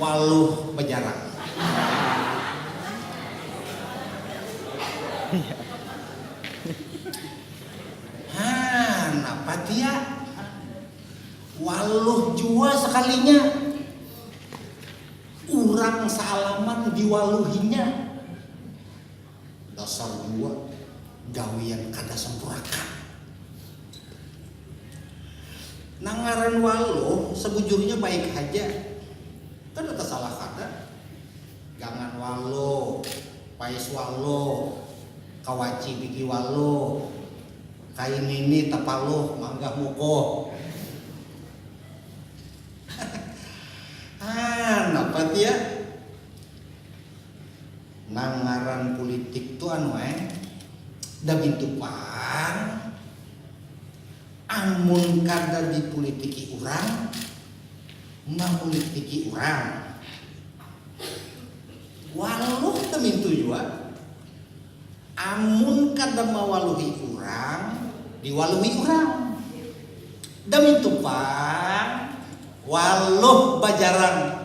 waluh bejarang. Napa dia? Waluh jua sekalinya. Urang salaman diwaluhinya. Dasar jua gawian kada sempurakan. Nangaran waluh sebujurnya baik aja. Kan ada salah kata. Gangan waluh, pais waluh, kawaci biki waluh, kain ini tapaluh, manggah muko. Napa dia? Nangaran politik tuh da bintu pang amun kada dipolitiki urang mapolitiki urang waluh da bintu jua amun kada mawaluhi urang diwaluhi urang da bintu pang waluh bajarang